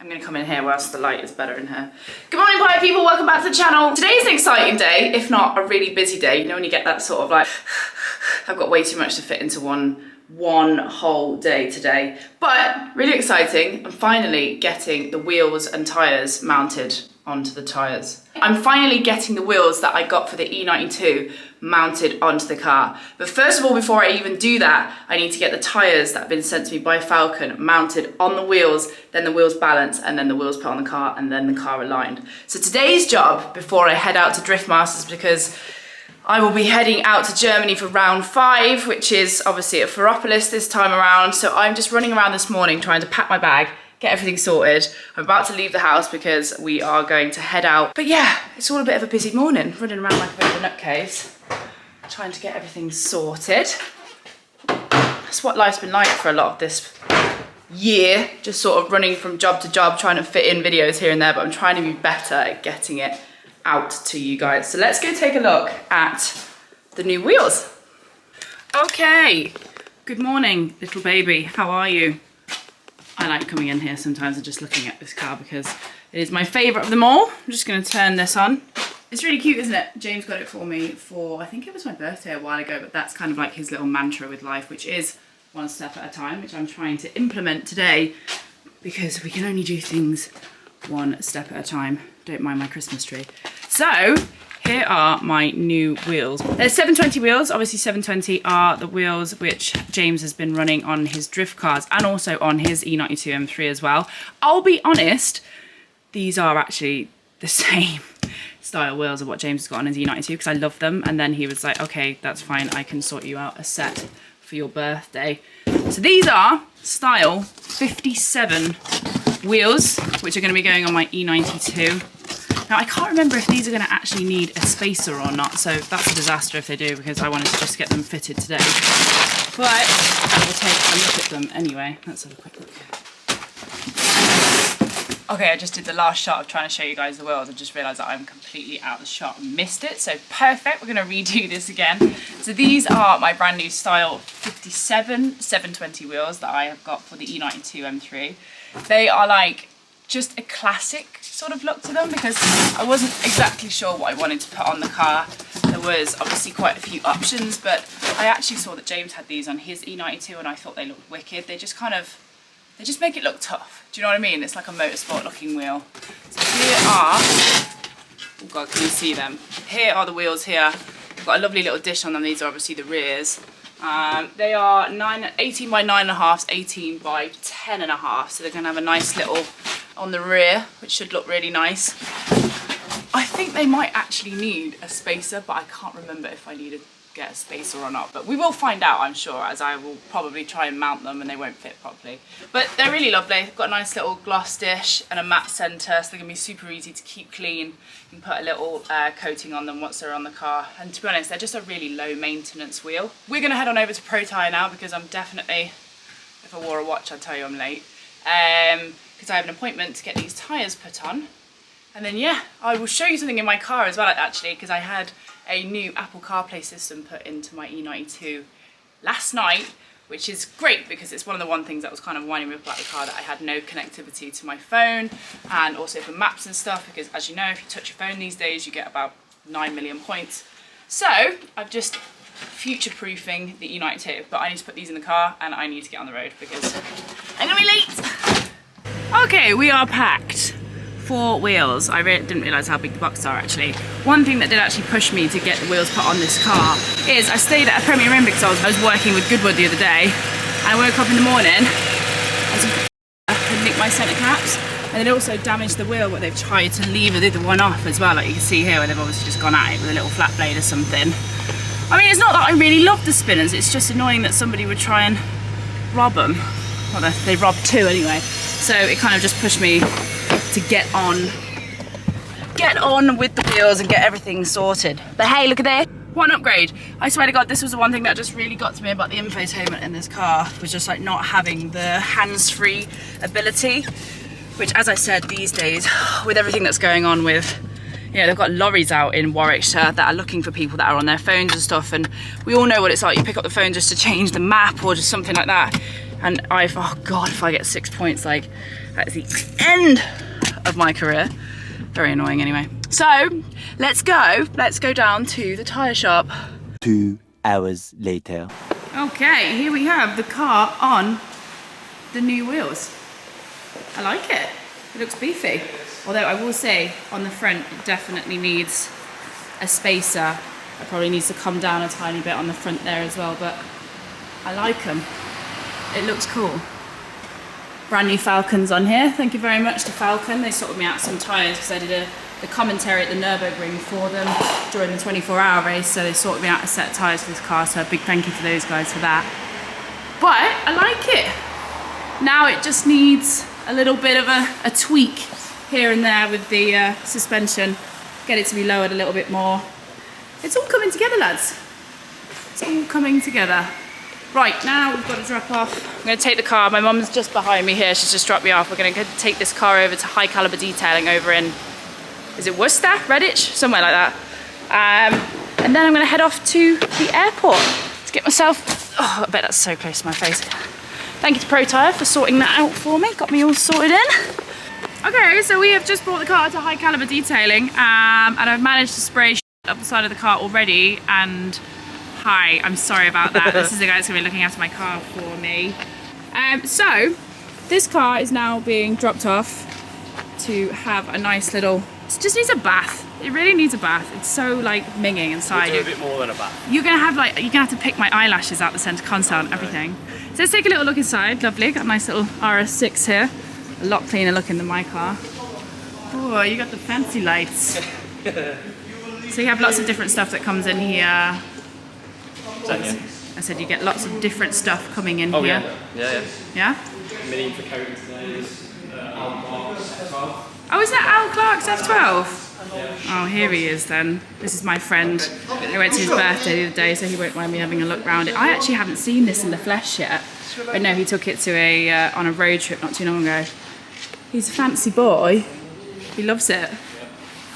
I'm gonna come in here whilst the light is better in here. Good morning, party people, welcome back to the channel. Today's an exciting day, if not a really busy day. You know when you get that sort of like, I've got way too much to fit into one whole day today. But really exciting, I'm finally getting the wheels and tyres mounted onto the tyres. I'm finally getting the wheels that I got for the E92 mounted onto the car. But first of all, before I even do that, I need to get the tyres that have been sent to me by Falcon mounted on the wheels, then the wheels balanced, and then the wheels put on the car, and then the car aligned. So today's job, before I head out to Drift Masters, because I will be heading out to Germany for round 5, which is obviously at Ferropolis this time around. So I'm just running around this morning trying to pack my bag, get everything sorted. I'm about to leave the house because we are going to head out. But yeah, it's all a bit of a busy morning, running around like a bit of a nutcase, trying to get everything sorted. That's what life's been like for a lot of this year, just sort of running from job to job, trying to fit in videos here and there, but I'm trying to be better at getting it out to you guys. So let's go take a look at the new wheels. Okay, good morning, little baby. How are you? I like coming in here sometimes and just looking at this car because it is my favorite of them all. I'm just going to turn this on. It's really cute, isn't it? James got it for me for, I think it was my birthday a while ago, but that's kind of like his little mantra with life, which is one step at a time, which I'm trying to implement today because we can only do things one step at a time. Don't mind my Christmas tree. So here are my new wheels. There's 720 wheels. Obviously 720 are the wheels which James has been running on his drift cars and also on his E92 M3 as well. I'll be honest, these are actually the same style wheels of what James has got on his E92 because I love them. And then he was like, okay, that's fine. I can sort you out a set for your birthday. So these are style 57 wheels, which are going to be going on my E92. Now I can't remember if these are going to actually need a spacer or not, so that's a disaster if they do because I wanted to just get them fitted today. But we'll take a look at them anyway. Let's have a quick look. Okay, I just did the last shot of trying to show you guys the wheels. I just realised that I'm completely out of the shot and missed it. So perfect, we're going to redo this again. So these are my brand new style 57 720 wheels that I have got for the E92 M3. They are like just a classic sort of look to them because I wasn't exactly sure what I wanted to put on the car. There was obviously quite a few options, but I actually saw that James had these on his E92 and I thought they looked wicked. They just make it look tough. Do you know what I mean? It's like a motorsport looking wheel. So here are, oh God, can you see them? Here are the wheels here. I've got a lovely little dish on them. These are obviously the rears. They are 18 by 9.5, 18 by 10.5. So they're going to have a nice little on the rear, which should look really nice. I think they might actually need a spacer, but I can't remember if I need to get a spacer or not. But we will find out, I'm sure, as I will probably try and mount them and they won't fit properly. But they're really lovely. They've got a nice little gloss dish and a matte centre, so they're going to be super easy to keep clean. You can put a little coating on them once they're on the car. And to be honest, they're just a really low maintenance wheel. We're going to head on over to Pro Tyre now because I'm definitely, if I wore a watch, I'd tell you I'm late. Because I have an appointment to get these tyres put on. And then yeah, I will show you something in my car as well actually, because I had a new Apple CarPlay system put into my E92 last night, which is great because it's one of the things that was kind of winding me up about the car, that I had no connectivity to my phone and also for maps and stuff, because as you know, if you touch your phone these days, you get about 9 million points. So I've just future-proofing the E92, but I need to put these in the car and I need to get on the road because I'm gonna be late. Okay, we are packed. 4 wheels. I didn't realise how big the boxes are actually. One thing that did actually push me to get the wheels put on this car is I stayed at a Premier Inn because I was working with Goodwood the other day. I woke up in the morning and nicked my centre caps, and it also damaged the wheel, but they've tried to lever the other one off as well, like you can see here where they've obviously just gone at it with a little flat blade or something. I mean, it's not that I really love the spinners, it's just annoying that somebody would try and rob them. Well, they robbed 2 anyway. So it kind of just pushed me to get on with the wheels and get everything sorted. But hey, look at this. One upgrade. I swear to God, this was the one thing that just really got to me about the infotainment in this car, was just like not having the hands-free ability, which, as I said, these days, with everything that's going on with, you know, they've got lorries out in Warwickshire that are looking for people that are on their phones and stuff, and we all know what it's like. You pick up the phone just to change the map or just something like that. And oh God, if I get 6 points, like, that's the end of my career. Very annoying anyway. So, let's go down to the tyre shop. 2 hours later. Okay, here we have the car on the new wheels. I like it. It looks beefy. Although I will say, on the front, it definitely needs a spacer. It probably needs to come down a tiny bit on the front there as well, but I like them. It looks cool. Brand new Falcons on here. Thank you very much to Falcon. They sorted me out some tyres because I did the commentary at the Nürburgring for them during the 24-hour race, so they sorted me out a set of tyres for this car, so a big thank you to those guys for that. But I like it. Now it just needs a little bit of a tweak here and there with the suspension. Get it to be lowered a little bit more. It's all coming together, lads. It's all coming together. Right, now we've got to drop off. I'm going to take the car. My mum's just behind me here. She's just dropped me off. We're going to take this car over to High Caliber Detailing over in, is it Worcester? Redditch? Somewhere like that. And then I'm going to head off to the airport to get myself, oh, I bet that's so close to my face. Thank you to Pro Tyre for sorting that out for me. Got me all sorted in. Okay, so we have just brought the car to High Caliber Detailing, and I've managed to spray up the side of the car already, and hi, I'm sorry about that. This is the guy that's going to be looking after my car for me. So, this car is now being dropped off to have a nice little, it just needs a bath. It really needs a bath. It's so like minging inside. We'll do a bit more than a bath. You're gonna have to pick my eyelashes out the centre console and everything. So let's take a little look inside. Lovely, got a nice little RS6 here. A lot cleaner looking than my car. Oh, you got the fancy lights. So you have lots of different stuff that comes in here. Is that you? I said you get lots of different stuff coming in here. Yeah. Yeah? Mini for coating today is Al Clark's F12. Oh, is that Al Clark's F12? Oh, here he is then. This is my friend. I went to his birthday the other day, so he won't mind me having a look round it. I actually haven't seen this in the flesh yet. But no, he took it to on a road trip not too long ago. He's a fancy boy. He loves it.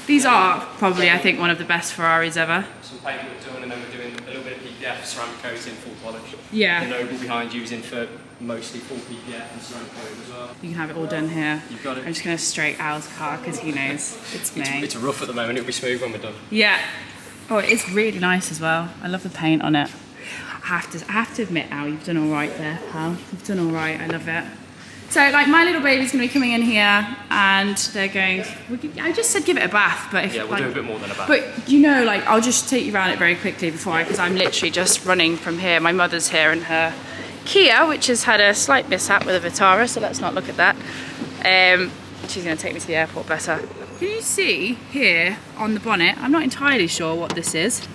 These are probably, I think, one of the best Ferraris ever. Some paint we're doing, and then we're doing a little bit of PPF, ceramic coating, full polish. Yeah. The Noble behind using for mostly full PPF and ceramic coating as well. You can have it all done here. You've got it. I'm just going to straight Al's car because he knows it's me. It's rough at the moment, it'll be smooth when we're done. Yeah. Oh, it's really nice as well. I love the paint on it. I have to admit, Al, you've done all right there, pal. You've done all right. I love it. So, like, my little baby's going to be coming in here, and they're going. I just said give it a bath, but if Yeah, we'll like, do a bit more than a bath. But you know, like, I'll just take you around it very quickly because I'm literally just running from here. My mother's here in her Kia, which has had a slight mishap with a Vitara, so let's not look at that. She's going to take me to the airport, bless her. Can you see here on the bonnet? I'm not entirely sure what this is.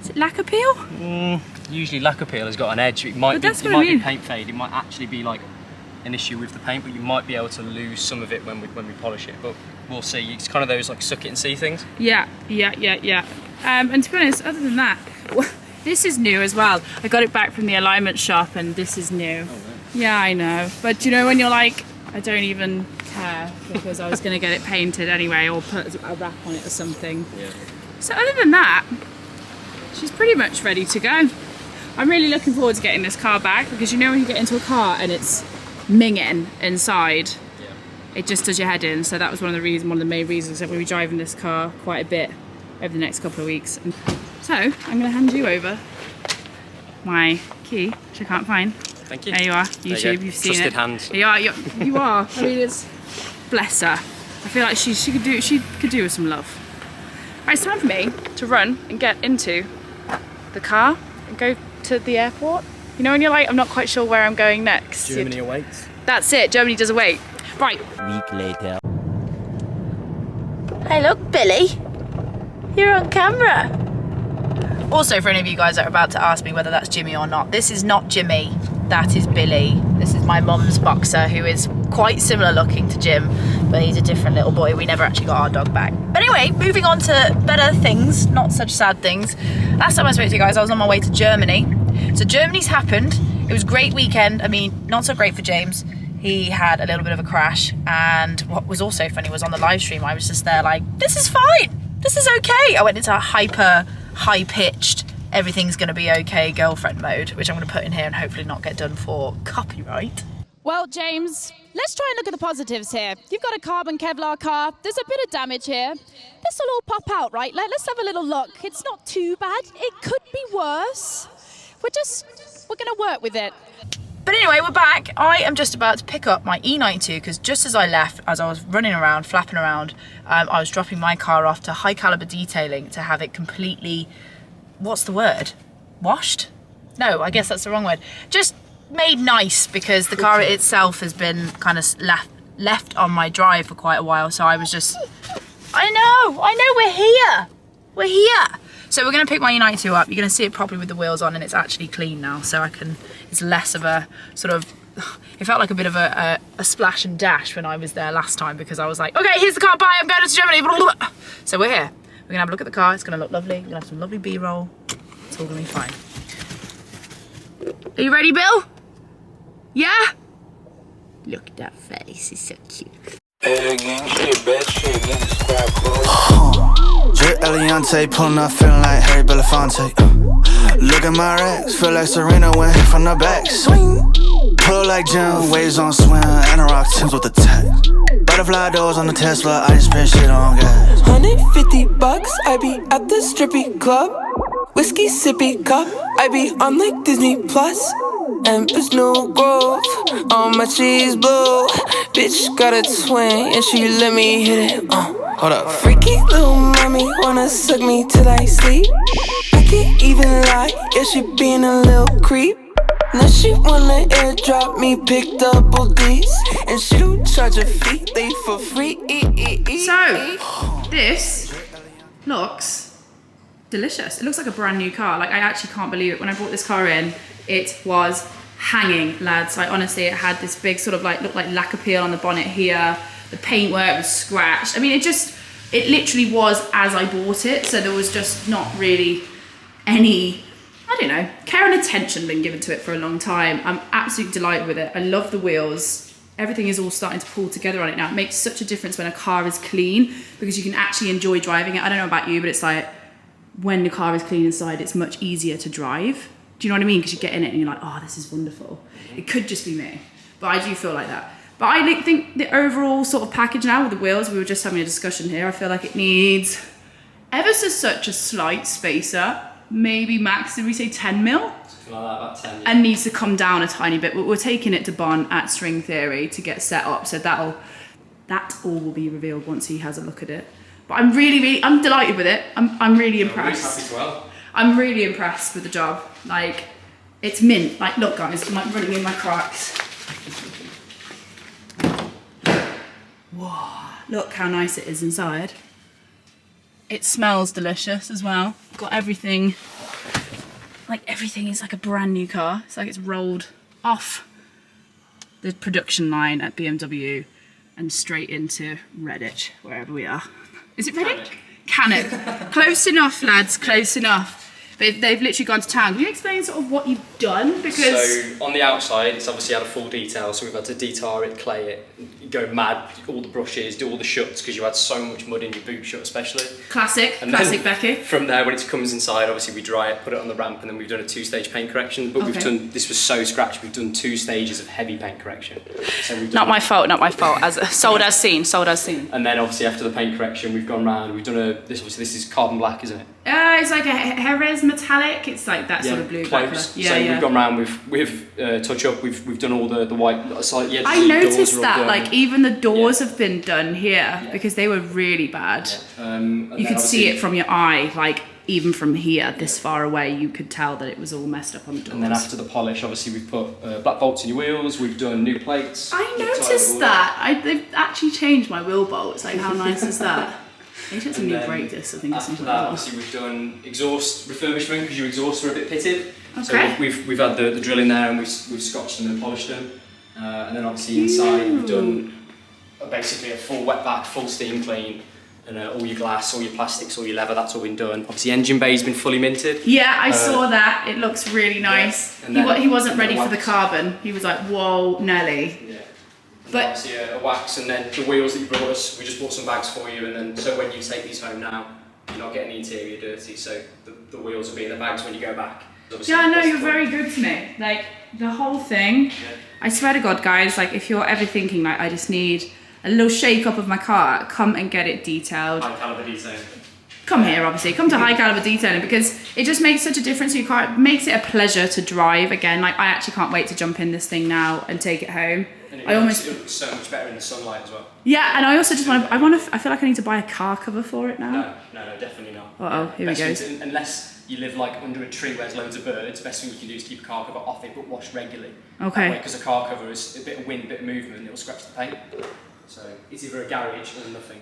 Is it lacquer peel? Usually lacquer peel has got an edge. It might be paint fade. It might actually be like an issue with the paint, but you might be able to lose some of it when we polish it. But we'll see. It's kind of those like suck it and see things. Yeah. And to be honest, other than that, this is new as well. I got it back from the alignment shop, and this is new. Oh, right. Yeah, I know. But you know when you're like, I don't even care because I was going to get it painted anyway, or put a wrap on it or something. Yeah. So other than that, she's pretty much ready to go. I'm really looking forward to getting this car back because you know when you get into a car and it's minging inside, yeah, it just does your head in. So that was one of the main reasons that we'll be driving this car quite a bit over the next couple of weeks. So I'm going to hand you over my key, which I can't find. Thank you. There you are. YouTube, you've seen Trusted it. hands. You are. I mean, it's bless her. I feel like she could do with some love. Right, it's time for me to run and get into the car and go to the airport. You know when you're like, I'm not quite sure where I'm going next. Germany awaits. That's it, Germany does await. Right. Week later. Hey look, Billy. You're on camera. Also, for any of you guys that are about to ask me whether that's Jimmy or not, this is not Jimmy, that is Billy. This is my mum's boxer, who is quite similar looking to Jim, but he's a different little boy. We never actually got our dog back. But anyway, moving on to better things, not such sad things. Last time I spoke to you guys, I was on my way to Germany. So Germany's happened. It was a great weekend. I mean, not so great for James. He had a little bit of a crash, and what was also funny was on the live stream, I was just there like, this is fine, this is okay. I went into a hyper high-pitched everything's gonna be okay girlfriend mode, which I'm gonna put in here and hopefully not get done for copyright. Well, James, let's try and look at the positives here. You've got a carbon Kevlar car. There's a bit of damage here. This will all pop out, right? Let's have a little look. It's not too bad. It could be worse. We're gonna work with it. But anyway, we're back. I am just about to pick up my E92 because just as I left, as I was running around, flapping around, I was dropping my car off to high caliber detailing to have it completely, what's the word? Washed? No, I guess that's the wrong word. Just made nice because the car itself has been kind of left on my drive for quite a while. So I was just, I know, we're here. So we're gonna pick my E92 up. You're gonna see it properly with the wheels on, and it's actually clean now. So it's less of a sort of, it felt like a bit of a splash and dash when I was there last time because I was like, okay, here's the car, bye, I'm going to Germany. So we're here. We're gonna have a look at the car. It's gonna look lovely. We're gonna have some lovely B-roll. It's all gonna be fine. Are you ready, Bill? Yeah? Look at that face, it's so cute. Drip Eliante, pulling up, feeling like Harry Belafonte. Look at my racks, feel like Serena went from the back. Swing, pull like Jim, waves on swim, and a rock Timbs with the text. Butterfly doors on the Tesla, I just spend shit on gas. $150, I be at the strippy club. Whiskey sippy cup, I be on like Disney Plus. Empress New Grove, on my cheese blue. Bitch got a twin, and she let me hit it. Hold up. Freaky little mommy wanna suck me till I sleep. I can't even lie, yeah, she being a little creep. Now she wanna airdrop me, pick double D's. And she don't charge a fee, they for free. So, this looks delicious. It looks like a brand new car. Like, I actually can't believe it. When I brought this car in, it was hanging, lads. Like, honestly, it had this big sort of like, looked like lacquer peel on the bonnet here. The paintwork was scratched. I mean, it literally was as I bought it. So there was just not really any, I don't know, care and attention been given to it for a long time. I'm absolutely delighted with it. I love the wheels. Everything is all starting to pull together on it now. It makes such a difference when a car is clean because you can actually enjoy driving it. I don't know about you, but it's like when the car is clean inside, it's much easier to drive. Do you know what I mean? Because you get in it and you're like, oh, this is wonderful. It could just be me, but I do feel like that. But I think the overall sort of package now with the wheels, we were just having a discussion here, I feel like it needs ever so such a slight spacer, maybe max, did we say 10 mil? Something like that, about 10. Yeah. And needs to come down a tiny bit, but we're taking it to Bon at String Theory to get set up, so that all will be revealed once he has a look at it. But I'm I'm delighted with it. I'm really impressed. Happy as well. I'm really impressed with the job. Like, it's mint. Like, look guys, I'm like running in my cracks. Whoa, look how nice it is inside. It smells delicious as well. Got everything, like everything is like a brand new car. It's like it's rolled off the production line at BMW and straight into Redditch, wherever we are. Is it Redditch? Cannock. Close enough, lads, close enough. They've literally gone to town. Can you explain sort of what you've done? Because so on the outside, it's obviously had a full detail, so we've had to detar it, clay it, go mad, all the brushes, do all the shuts, because you had so much mud in your boot shut especially. classic Becky. From there, when it comes inside, obviously we dry it, put it on the ramp, and then we've done a 2-stage paint correction, but we've done, this was so scratched, we've done 2 stages of heavy paint correction. So we've done Not my fault, as sold as seen. And then obviously after the paint correction, we've gone round, we've done this is carbon black, isn't it? It's like a Jerez metallic. It's like that sort of blue colour. Yeah, so we've gone round with touch up. We've done all the white side. Yeah, I noticed that like even the doors have been done here because they were really bad. You could see it from your eye, like even from here, this far away, you could tell that it was all messed up on the doors. And then after the polish, obviously we've put black bolts in your wheels. We've done new plates. I noticed that. They've actually changed my wheel bolts. Like how nice is that? They took some new brake discs, I think. After that, obviously we've done exhaust refurbishment because your exhausts are a bit pitted. Okay. So we've had the drill in there and we've scotched them and polished them. And then obviously inside we've done basically a full wet vac, full steam clean, and all your glass, all your plastics, all your leather, that's all been done. Obviously engine bay's been fully minted. Yeah, I saw that. It looks really nice. Yeah. He wasn't ready for the carbon. He was like, whoa, Nelly. Yeah. But obviously a wax, and then the wheels that you brought us, we just bought some bags for you, and then so when you take these home now, you're not getting the interior dirty, so the wheels will be in the bags when you go back. Obviously, Yeah, I know, what's the you're point? very good to me. Like, the whole thing, I swear to God, guys, like, if you're ever thinking, like, I just need a little shake-up of my car, come and get it detailed. High caliber detailing. Come here, obviously. Come to High Caliber Detailing, because it just makes such a difference to your car. It makes it a pleasure to drive. Again, like, I actually can't wait to jump in this thing now and take it home. And I almost... it looks so much better in the sunlight as well. Yeah, and I also just want to... I feel like I need to buy a car cover for it now. No, definitely not. Uh-oh, here we Best go. thing to- unless you live like under a tree where there's loads of birds, best thing you can do is keep a car cover off it, but wash regularly. Okay. Because a car cover is a bit of wind, a bit of movement, it'll scratch the paint. So it's either a garage or nothing.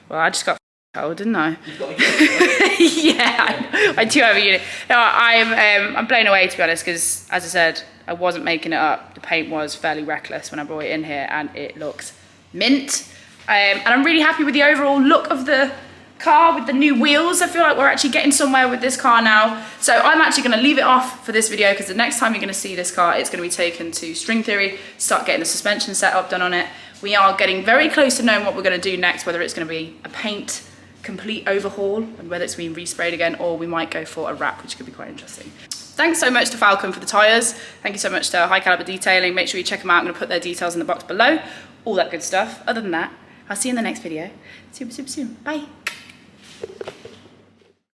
Well, I just got cold, didn't I? You've got a unit. Yeah, I do have a unit. No, I'm blown away, to be honest, because, as I said, I wasn't making it up. The paint was fairly reckless when I brought it in here, and it looks mint. And I'm really happy with the overall look of the car with the new wheels. I feel like we're actually getting somewhere with this car now. So I'm actually going to leave it off for this video, because the next time you're going to see this car, it's going to be taken to String Theory, start getting the suspension setup done on it. We are getting very close to knowing what we're going to do next, whether it's going to be a paint complete overhaul, and whether it's being resprayed again, or we might go for a wrap, which could be quite interesting. Thanks so much to Falcon for the tyres. Thank you so much to High Caliber Detailing. Make sure you check them out. I'm going to put their details in the box below. All that good stuff. Other than that, I'll see you in the next video super soon. Bye.